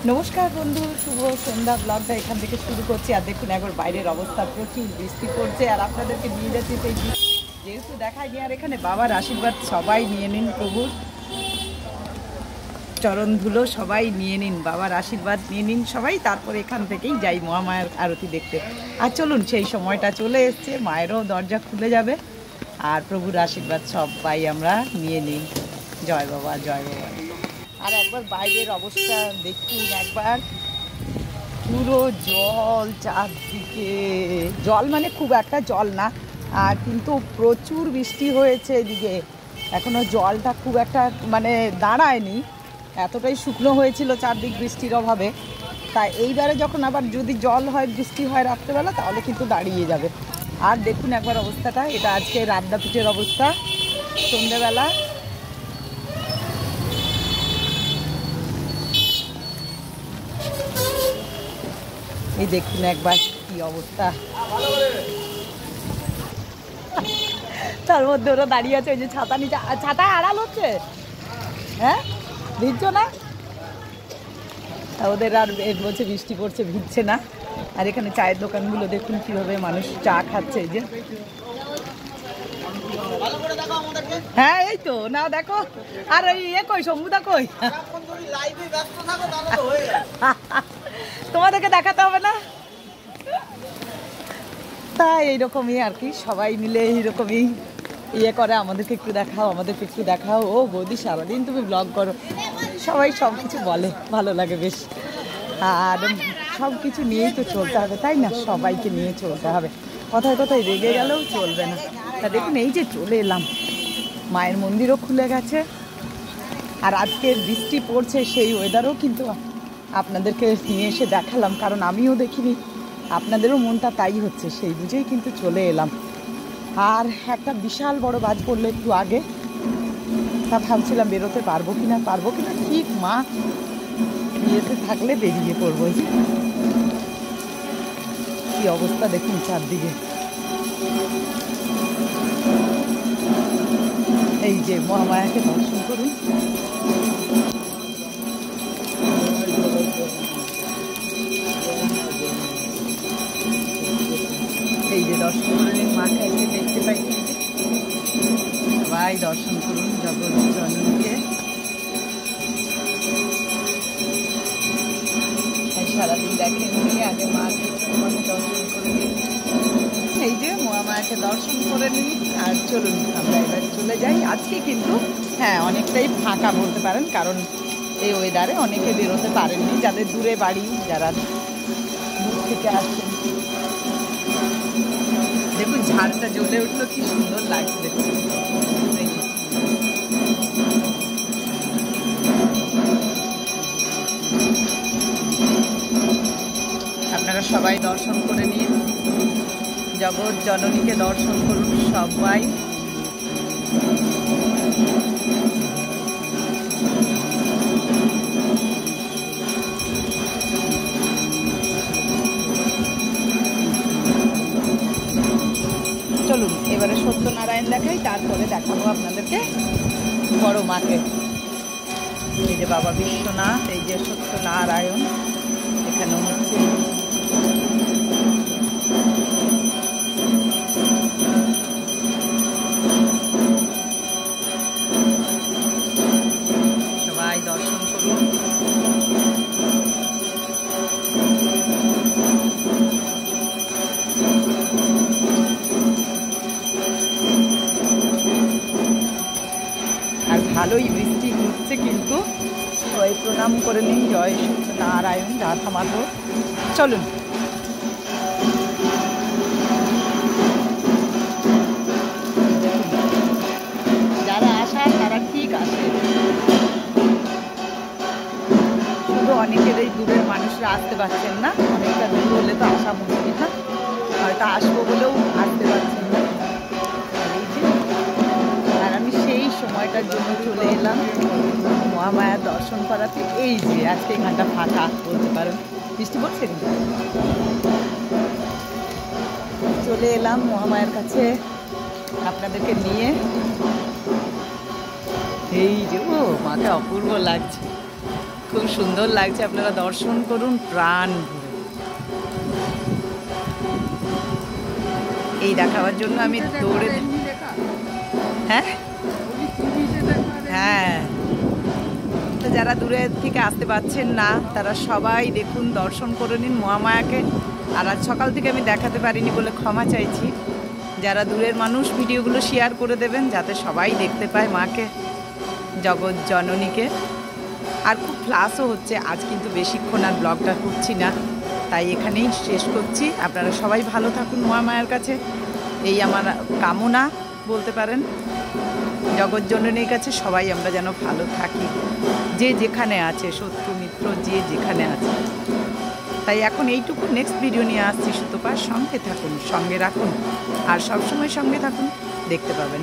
নমস্কার বন্ধু, শুভ সন্ধ্যা। ব্লগটা এখান থেকে শুরু করছি। আর দেখুন একবার বাইরের অবস্থা, প্রচুর বৃষ্টি পড়ছে আর আপনাদেরকে নিয়ে যাচ্ছি সেই যেহেতু দেখায়নি। আর এখানে বাবার আশীর্বাদ সবাই নিয়ে নিন, প্রভুর চরণ ধুলো সবাই নিয়ে নিন, বাবার আশীর্বাদ নিয়ে নিন সবাই। তারপর এখান থেকেই যাই মহামায়ার আরতি দেখতে। আর চলুন, সেই সময়টা চলে এসছে, মায়েরও দরজা খুলে যাবে আর প্রভুর আশীর্বাদ সবাই আমরা নিয়ে নিই। জয় বাবা, জয় বাবা। আর একবার বাইরের অবস্থা দেখুন, একবার পুরো জল চারদিকে। জল মানে খুব একটা জল না, আর কিন্তু প্রচুর বৃষ্টি হয়েছে এদিকে। এখনো জলটা খুব একটা মানে দাঁড়ায়নি, এতটাই শুকনো হয়েছিল চারদিক বৃষ্টির অভাবে। তাই এইবারে যখন আবার যদি জল হয়, বৃষ্টি হয় রাত্রেবেলা, তাহলে কিন্তু দাঁড়িয়ে যাবে। আর দেখুন একবার অবস্থাটা, এটা আজকে রাবদাপিঠের অবস্থা সন্ধ্যেবেলা। এই দেখুন একবার কি অবস্থা, তার মধ্যে ওরা দাঁড়িয়ে আছে। ওই যে ছাতা নিচে, ছাতা আড়াল হচ্ছে, হ্যাঁ ভিজছো না? ওদের আর বলছে বৃষ্টি পড়ছে, ভিজছে না। আর এখানে চায়ের দোকানগুলো দেখুন কিভাবে মানুষ চা খাচ্ছে। এই যে হ্যাঁ, এই তো না দেখো। আর ওই কই শম্ভুদা কই? তোমাদেরকে দেখাতে হবে না? তাই এইরকমই আর কি, সবাই মিলে এইরকমই করে, আমাদেরকে একটু দেখাও, আমাদেরকে একটু দেখাও। ও বৌদি সারাদিন তুমি ব্লগ করো, সবাই সব কিছু বলে, ভালো লাগে বেশ। আর সব কিছু নিয়েই তো চলতে হবে, তাই না? সবাইকে নিয়ে চলতে হবে, কথায় কথায় রেগে গেলেও চলবে না। তা দেখুন এই যে চলে এলাম, মায়ের মন্দিরও খুলে গেছে। আর আজকে বৃষ্টি পড়ছে, সেই ওয়েদারও কিন্তু আপনাদেরকে নিয়ে এসে দেখালাম, কারণ আমিও দেখিনি, আপনাদেরও মনটা তাই হচ্ছে, সেই বুঝেই কিন্তু চলে এলাম। আর একটা বিশাল বড় বাজ পড়লো একটু আগে, তা ভাবছিলাম বেরোতে পারবো কিনা ঠিক মা বিয়েতে থাকলে বেরিয়ে পড়বো। কি অবস্থা দেখুন চারদিকে। এই যে মহামায়াকে দর্শন করুন। এই যে দর্শন করে নিন মাকে, দেখতে পাই সবাই দর্শন করুন জগৎ জননীকে। সারাদিন দেখেননি, আগে মাকে দর্শন করে নিন। এই যে মহামায়াকে দর্শন করে নিন। আর চলুন আমরা এবার চলে যাই। আজকে কিন্তু হ্যাঁ অনেকটাই ফাঁকা বলতে পারেন, কারণ এই ওয়েদারে অনেকে বেরোতে পারেননি, যাদের দূরে বাড়ি, যারা দূর থেকে আসছেন। দেখুন ঝাড়টা জ্বলে উঠলো, কি সুন্দর লাগছে। আপনারা সবাই দর্শন করে নিন, জগৎ জননীকে দর্শন করুন সবাই। চলুন এবারে সত্যনারায়ণ দেখাই, তারপরে দেখাবো আপনাদেরকে বড় মাকে। এই যে বাবা বিশ্বনাথ, এই যে সত্যনারায়ণ এখানে হচ্ছে। সবাই দর্শন করুন। আর ভালোই বৃষ্টি হচ্ছে, কিন্তু ওই প্রণাম করে নিন, জয় সত্যনারায়ণ, রাধা মাধব। চলুন যারা আসা তারা ঠিক আসে, শুধু অনেকের এই দূরের মানুষরা আসতে পারছেন না, অনেকটা দূর হলে তো আসা মুশকিল না, হয়তো আসবো বলেও আসতে পারছেন না। আর আমি সেই সময়টার জন্য চলে এলাম মহামায়ার দর্শন করাতে। এই যে আজকে এখানটা ফাঁকা বলতে পারেন, বৃষ্টি পড়ছে কিন্তু। চলে এলাম মহামায়ার কাছে আপনাদেরকে নিয়ে। এই যে ও মাকে অপূর্ব লাগছে, খুব সুন্দর লাগছে, আপনারা দর্শন করুন প্রাণ ভরে। এই দেখাবার জন্য আমি দৌড়ে, হ্যাঁ হ্যাঁ, তো যারা দূরে থেকে আসতে পারছেন না তারা সবাই দেখুন, দর্শন করে নিন মহামায়াকে। আর আজ সকাল থেকে আমি দেখাতে পারিনি বলে ক্ষমা চাইছি। যারা দূরের মানুষ ভিডিওগুলো শেয়ার করে দেবেন যাতে সবাই দেখতে পায় মাকে, জগৎ জননীকে। আর খুব ফ্লাশও হচ্ছে, আজ কিন্তু বেশিক্ষণ আর ব্লগটা করছি না, তাই এখানেই শেষ করছি। আপনারা সবাই ভালো থাকুন, মহামায়ার কাছে এই আমার কামনা বলতে পারেন। জগৎ জননীর কাছে সবাই আমরা যেন ভালো থাকি, যে যেখানে আছে, শত্রু মিত্র যে যেখানে আছে। তাই এখন এইটুকু, নেক্সট ভিডিও নিয়ে আসছি। সুতপা সঙ্গে থাকুন, সঙ্গে রাখুন, আর সবসময় সঙ্গে থাকুন, দেখতে পাবেন।